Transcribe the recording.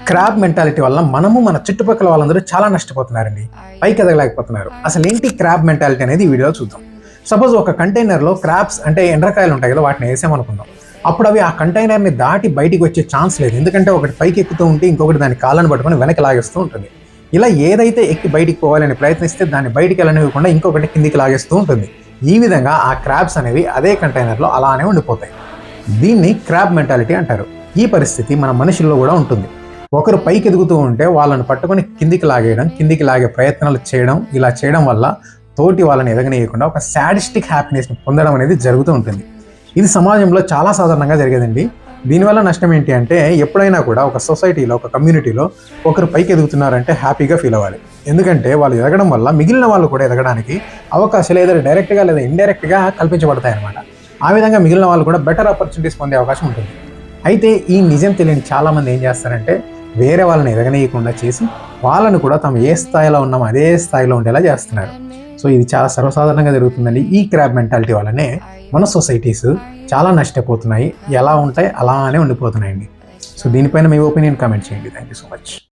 Crab mentality వల్ల మనము మన చుట్టుపక్కల వాళ్ళందరూ చాలా నష్టపోతున్నారండి, పైకి ఎదగలేకపోతున్నారు. అసలు ఏంటి క్రాబ్ మెంటాలిటీ అనేది ఈ వీడియోలో చూద్దాం. సపోజ్ ఒక కంటైనర్లో క్రాబ్స్ అంటే ఎండ్రకాయలు ఉంటాయి కదా, వాటిని వేసామనుకుందాం. అప్పుడు అవి ఆ కంటైనర్ని దాటి బయటికి వచ్చే ఛాన్స్ లేదు, ఎందుకంటే ఒకటి పైకి ఎక్కుతూ ఉంటే ఇంకొకటి దాని కాళ్ళను పట్టుకొని వెనక్కి లాగేస్తూ ఉంటుంది. ఇలా ఏదైతే ఎక్కి బయటికి పోవాలని ప్రయత్నిస్తే దాన్ని బయటికి వెళ్ళనివ్వకుండా ఇంకొకటి కిందికి లాగేస్తూ ఉంటుంది. ఈ విధంగా ఆ క్రాబ్స్ అనేవి అదే కంటైనర్లో అలానే ఉండిపోతాయి. దీన్ని క్రాబ్ మెంటాలిటీ అంటారు. ఈ పరిస్థితి మన మనుషుల్లో కూడా ఉంటుంది. ఒకరు పైకి ఎదుగుతూ ఉంటే వాళ్ళని పట్టుకొని కిందికి లాగేయడం, కిందికి లాగే ప్రయత్నాలు చేయడం, ఇలా చేయడం వల్ల తోటి వాళ్ళని ఎదగనీయకుండా ఒక సాడిస్టిక్ హ్యాపీనెస్ని పొందడం అనేది జరుగుతూ ఉంటుంది. ఇది సమాజంలో చాలా సాధారణంగా జరిగేదండి. దీనివల్ల నష్టం ఏంటి అంటే, ఎప్పుడైనా కూడా ఒక సొసైటీలో, ఒక కమ్యూనిటీలో ఒకరు పైకి ఎదుగుతున్నారంటే హ్యాపీగా ఫీల్ అవ్వాలి. ఎందుకంటే వాళ్ళు ఎదగడం వల్ల మిగిలిన వాళ్ళు కూడా ఎదగడానికి అవకాశాలు ఏదైనా డైరెక్ట్గా లేదా ఇండైరెక్ట్గా కల్పించబడతాయి అన్నమాట. ఆ విధంగా మిగిలిన వాళ్ళు కూడా బెటర్ ఆపర్చునిటీస్ పొందే అవకాశం ఉంటుంది. అయితే ఈ నిజం తెలియని చాలామంది ఏం చేస్తారంటే, వేరే వాళ్ళని ఎదగనీయకుండా చేసి వాళ్ళని కూడా తాము ఏ స్థాయిలో ఉన్నామో అదే స్థాయిలో ఉండేలా చేస్తున్నారు. సో ఇది చాలా సర్వసాధారణంగా జరుగుతుందండి. ఈ క్రాబ్ మెంటాలిటీ వల్లనే మన సొసైటీస్ చాలా నష్టపోతున్నాయి. ఎలా ఉంటాయి అలానే ఉండిపోతున్నాయండి. సో దీనిపైన మీ ఒపీనియన్ కామెంట్ చేయండి. Thank you so much.